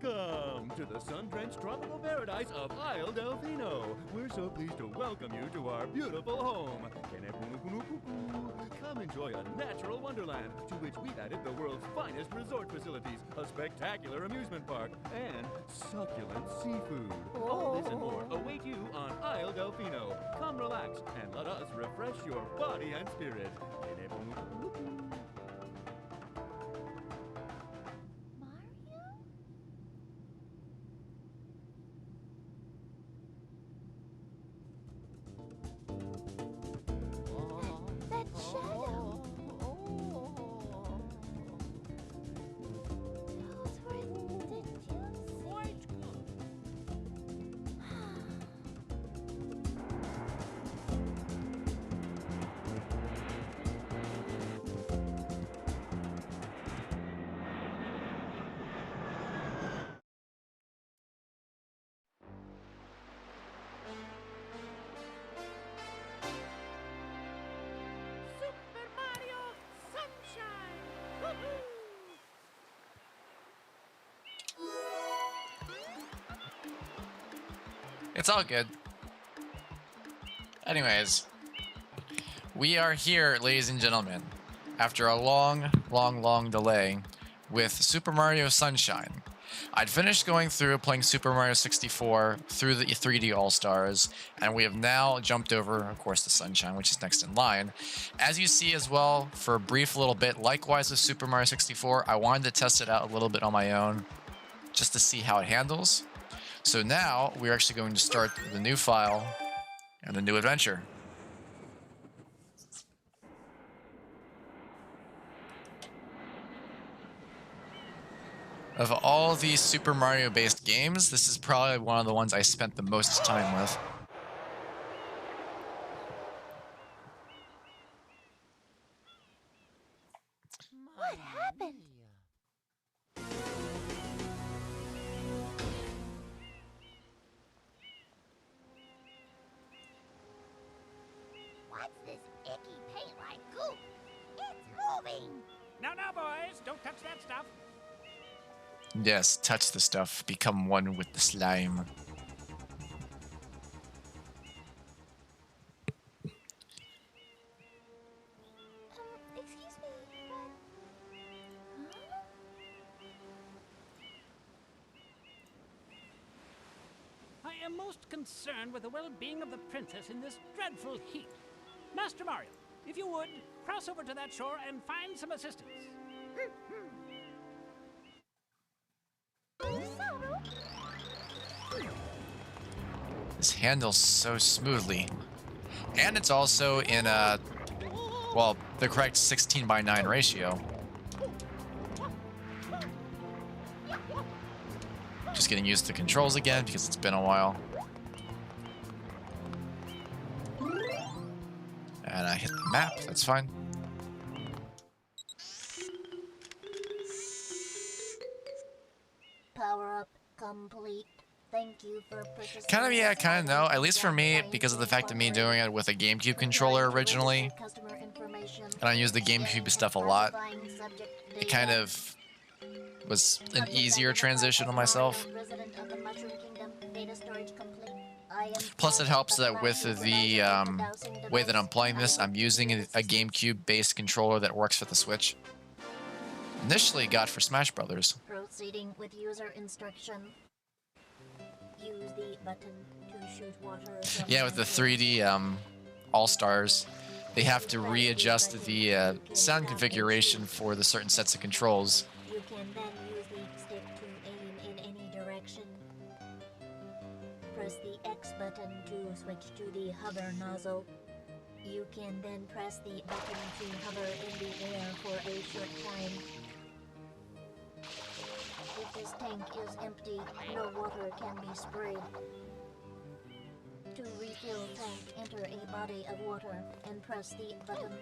Welcome to the sun-drenched tropical paradise of Isle Delfino. We're so pleased to welcome you to our beautiful home. Come enjoy a natural wonderland to which we've added the world's finest resort facilities, a spectacular amusement park, and succulent seafood. All this and more await you on Isle Delfino. Come relax and let us refresh your body and spirit. It's all good. Anyways, we are here, ladies and gentlemen, after a long delay with Super Mario Sunshine. I'd finished going through playing Super Mario 64 through the 3D All-Stars, and we have now jumped over, of course, the Sunshine, which is next in line. As you see as well, for a brief little bit, likewise with Super Mario 64, I wanted to test it out a little bit on my own, just to see how it handles. So now we're actually going to start the new file and the new adventure. Of all these Super Mario based games, this is probably one of the ones I spent the most time with. What happened? What's this icky paint-like goop? It's moving! No, boys, don't touch that stuff. Yes, touch the stuff, become one with the slime. Excuse me, but... I am most concerned with the well-being of the princess in this dreadful heat. Master Mario, if you would, cross over to that shore and find some assistance. This handles so smoothly. And it's also in a, well, the correct 16:9 ratio. Just getting used to the controls again because it's been a while. And I hit the map, that's fine. Power up complete. Thank you for purchasing. Kind of, yeah, kind of no. At least for me, because of the fact of me doing it with a GameCube controller originally, and I use the GameCube stuff a lot, it kind of was an easier transition on myself. Plus, it helps that with the way that I'm playing this, I'm using a GameCube-based controller that works for the Switch. Initially got for Smash Brothers. Proceeding with user instruction. Use the button to shoot water. Yeah, with the 3D All-Stars, they have to readjust the sound configuration for the certain sets of controls. You can then use the stick to aim in any direction. Press the X button to switch to the hover nozzle. You can then press the button to hover in the air for a short time. If this tank is empty, no water can be sprayed. To refill tank, enter a body of water and press the button.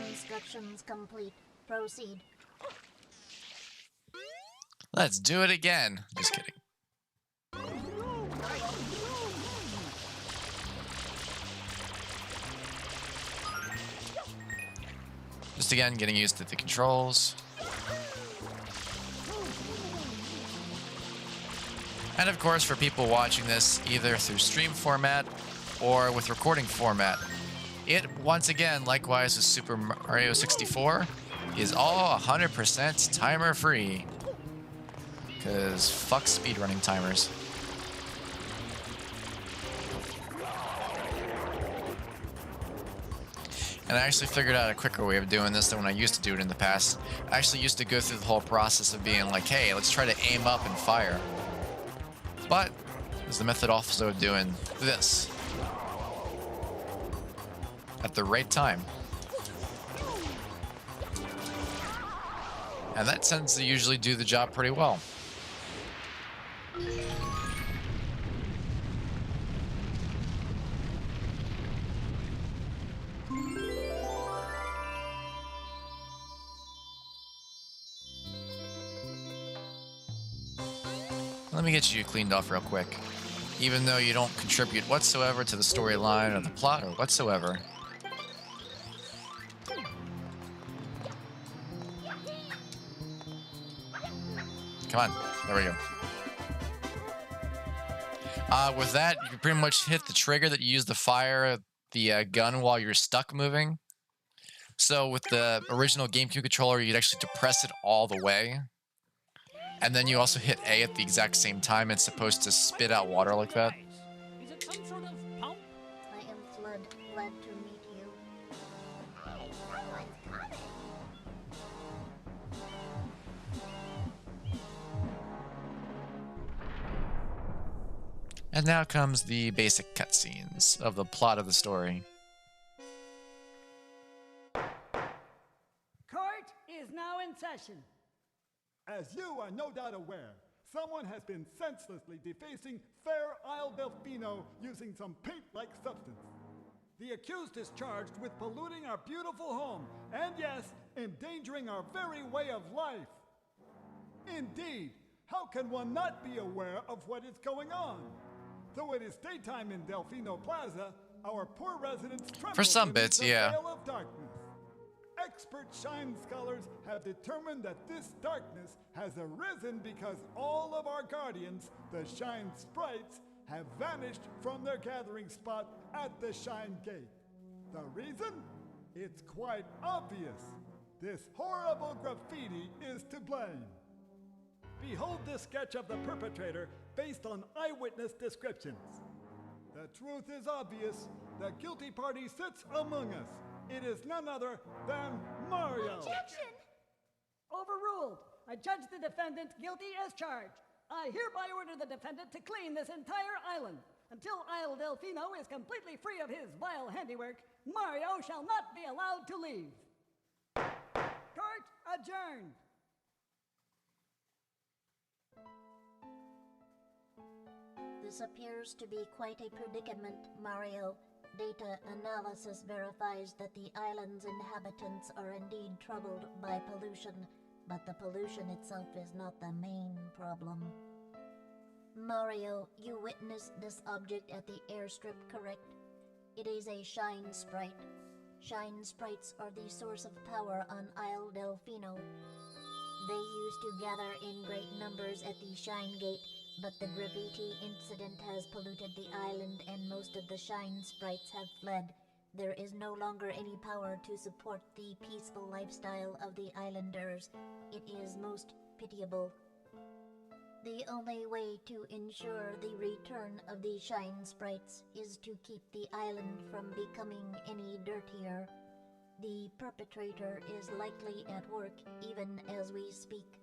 Instructions complete. Proceed. Let's do it again. Just kidding. Just again, getting used to the controls. And of course, for people watching this either through stream format or with recording format, it, once again, likewise with Super Mario 64, is all 100% timer free. Because fuck speedrunning timers. And I actually figured out a quicker way of doing this than when I used to do it in the past. I actually used to go through the whole process of being like, hey, let's try to aim up and fire. But there's the method also of doing this at the right time. And that tends to usually do the job pretty well. Let me get you cleaned off real quick. Even though you don't contribute whatsoever to the storyline or the plot or whatsoever. Come on, there we go. With that, you pretty much hit the trigger that you use to fire the gun while you're stuck moving. So with the original GameCube controller, you'd actually depress it all the way. And then you also hit A at the exact same time. It's supposed to spit out water like that. Is it some sort of pump? I am Flood, glad to meet you. And now comes the basic cutscenes of the plot of the story. Court is now in session. As you are no doubt aware, someone has been senselessly defacing fair Isle Delfino using some paint-like substance. The accused is charged with polluting our beautiful home, and yes, endangering our very way of life. Indeed, how can one not be aware of what is going on? Though it is daytime in Delfino Plaza, our poor residents tremble For some beneath bits, the yeah. veil of darkness. Expert shine scholars have determined that this darkness has arisen because all of our guardians, the Shine Sprites, have vanished from their gathering spot at the Shine Gate. The reason? It's quite obvious. This horrible graffiti is to blame. Behold this sketch of the perpetrator based on eyewitness descriptions. The truth is obvious. The guilty party sits among us. It is none other than Mario. Objection! Overruled. I judge the defendant guilty as charged. I hereby order the defendant to clean this entire island. Until Isle Delfino is completely free of his vile handiwork, Mario shall not be allowed to leave. Court adjourned. This appears to be quite a predicament, Mario. Data analysis verifies that the island's inhabitants are indeed troubled by pollution, but the pollution itself is not the main problem. Mario, you witnessed this object at the airstrip, correct? It is a Shine Sprite. Shine Sprites are the source of power on Isle Delfino. They used to gather in great numbers at the Shine Gate, but the graffiti incident has polluted the island and most of the Shine Sprites have fled. There is no longer any power to support the peaceful lifestyle of the islanders. It is most pitiable. The only way to ensure the return of the Shine Sprites is to keep the island from becoming any dirtier. The perpetrator is likely at work even as we speak.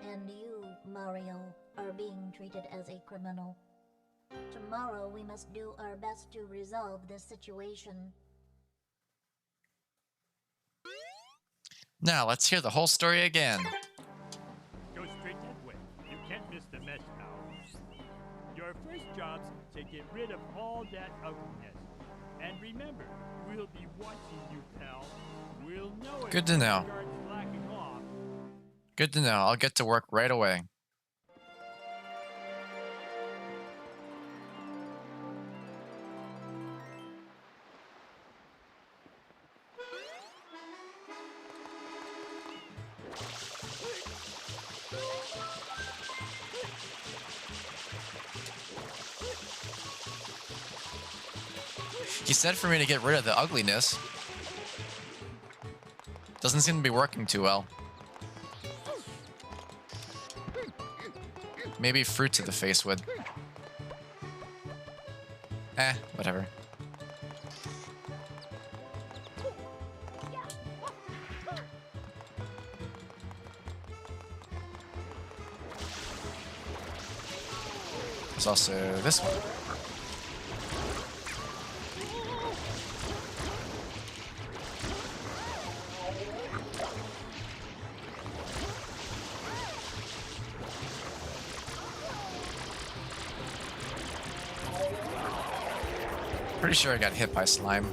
And you, Mario, are being treated as a criminal. Tomorrow we must do our best to resolve this situation. Now, let's hear the whole story again. Go straight that way. You can't miss the mesh towels. Your first job's to get rid of all that ugliness. And remember, we'll be watching you, pal. We'll know if Good to know. you start slacking off. Good to know. I'll get to work right away. He said for me to get rid of the ugliness. Doesn't seem to be working too well. Maybe fruit to the face would. Whatever. There's also this one. Pretty sure I got hit by slime.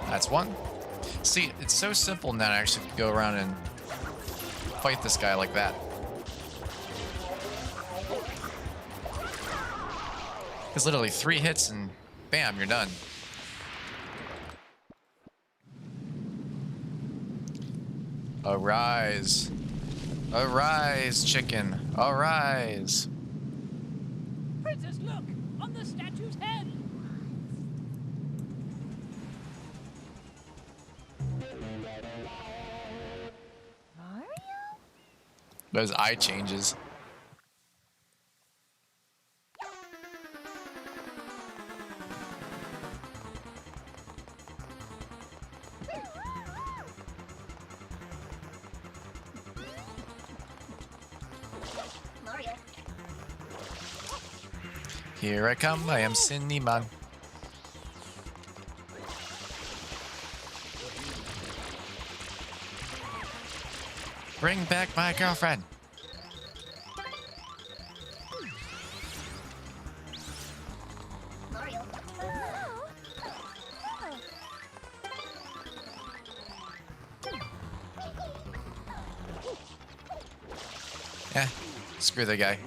That's one. See, it's so simple now to actually go around and fight this guy like that. It's literally 3 hits and bam, you're done. Arise. Arise, chicken. Arise. Princess, look! On the statue's head! Those eye changes. Mario. Here I come, I am Cinnamon. Bring back my girlfriend. Mario. Screw the guy.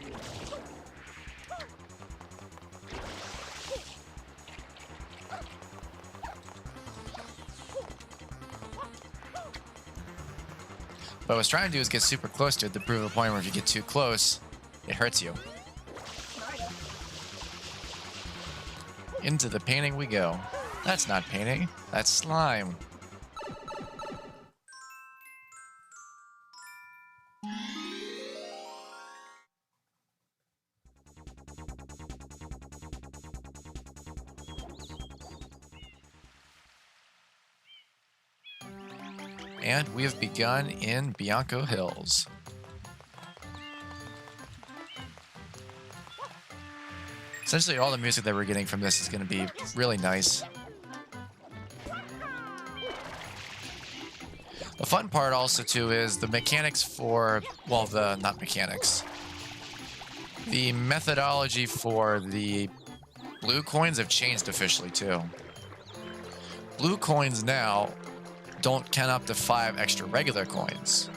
What I was trying to do is get super close to it to prove a point where if you get too close, it hurts you. Mario. Into the painting we go. That's not painting, that's slime. And we have begun in Bianco Hills. Essentially, all the music that we're getting from this is going to be really nice. The fun part also, too, is the mechanics for, well, not mechanics. The methodology for the blue coins have changed officially, too. Blue coins now don't count up to 5 extra regular coins.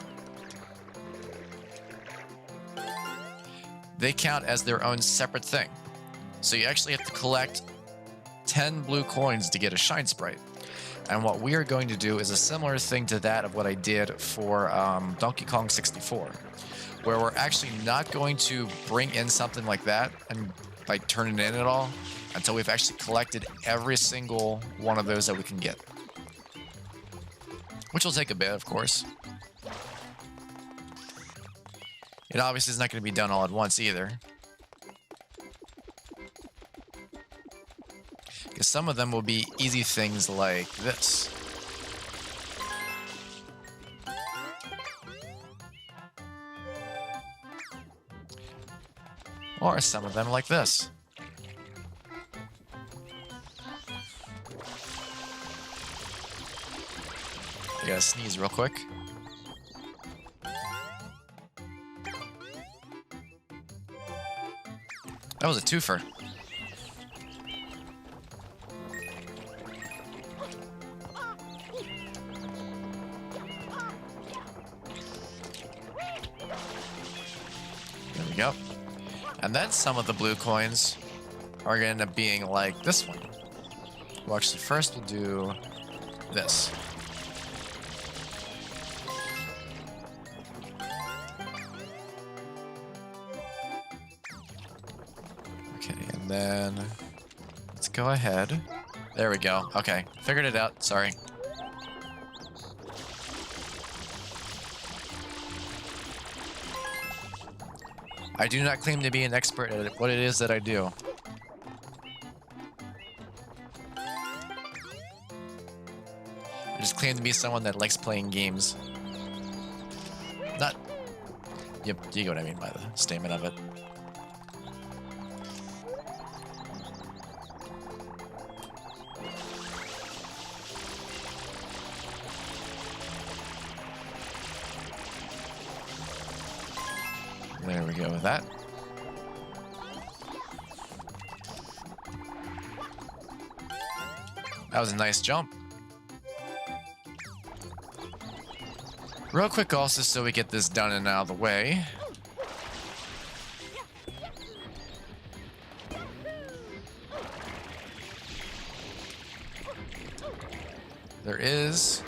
They count as their own separate thing. So you actually have to collect 10 blue coins to get a Shine Sprite. And what we are going to do is a similar thing to that of what I did for Donkey Kong 64, where we're actually not going to bring in something like that and like turn it in at all until we've actually collected every single one of those that we can get. Which will take a bit, of course. It obviously is not going to be done all at once either. Because some of them will be easy things like this. Or some of them like this. I gotta sneeze real quick. That was a twofer. There we go. And then some of the blue coins are gonna end up being like this one. Well, actually, first we'll do this. And then let's go ahead. There we go. Okay, figured it out. Sorry. I do not claim to be an expert at what it is that I do. I just claim to be someone that likes playing games. Not... Yep, you get what I mean by the statement of it. There we go with that. That was a nice jump. Real quick also, so we get this done and out of the way. There is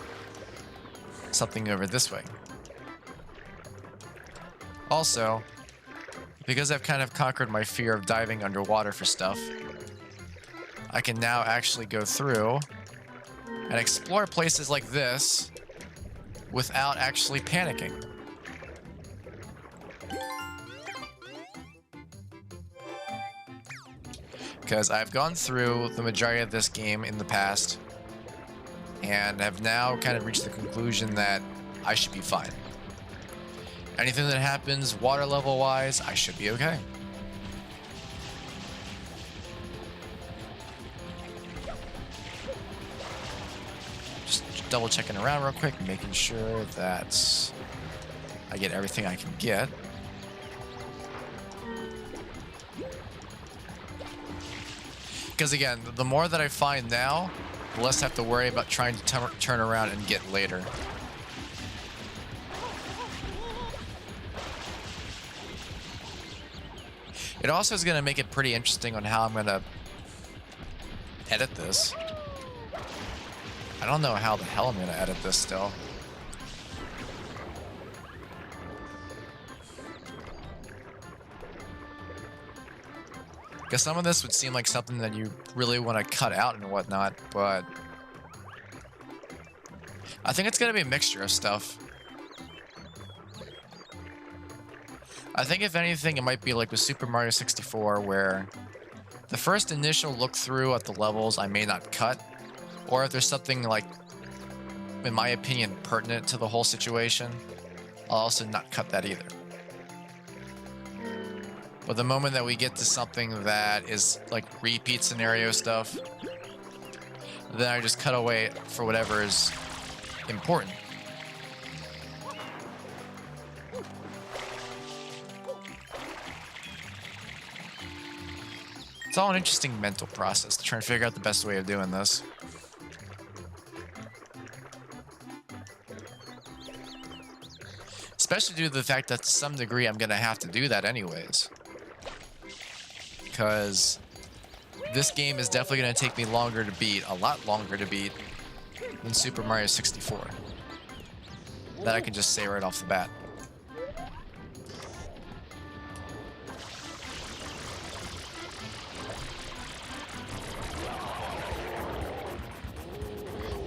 something over this way. Also, because I've kind of conquered my fear of diving underwater for stuff, I can now actually go through and explore places like this without actually panicking. Because I've gone through the majority of this game in the past and have now kind of reached the conclusion that I should be fine. Anything that happens water level wise, I should be okay. Just double checking around real quick, making sure that I get everything I can get. Because again, the more that I find now, the less I have to worry about trying to turn around and get later. It also is going to make it pretty interesting on how I'm going to edit this. I don't know how the hell I'm going to edit this still. Because some of this would seem like something that you really want to cut out and whatnot, but I think it's going to be a mixture of stuff. I think if anything, it might be like with Super Mario 64, where the first initial look through at the levels I may not cut, or if there's something like, in my opinion, pertinent to the whole situation, I'll also not cut that either. But the moment that we get to something that is like repeat scenario stuff, then I just cut away for whatever is important. It's all an interesting mental process to try and figure out the best way of doing this. Especially due to the fact that to some degree I'm going to have to do that anyways. Because this game is definitely going to take me longer to beat, a lot longer to beat, than Super Mario 64. That I can just say right off the bat.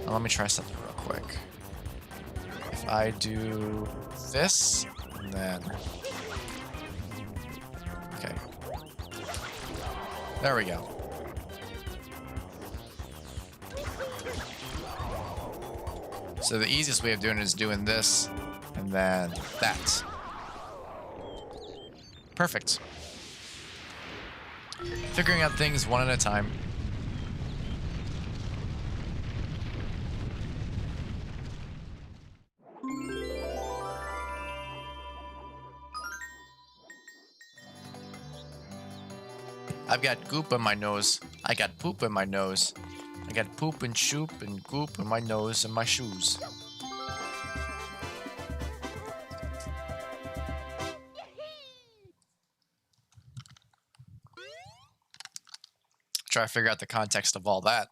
Now let me try something real quick. If I do this, and then... Okay. There we go. So the easiest way of doing it is doing this, and then that. Perfect. Figuring out things one at a time. I've got goop in my nose. I got poop in my nose. I got poop and shoop and goop in my nose and my shoes. Try to figure out the context of all that.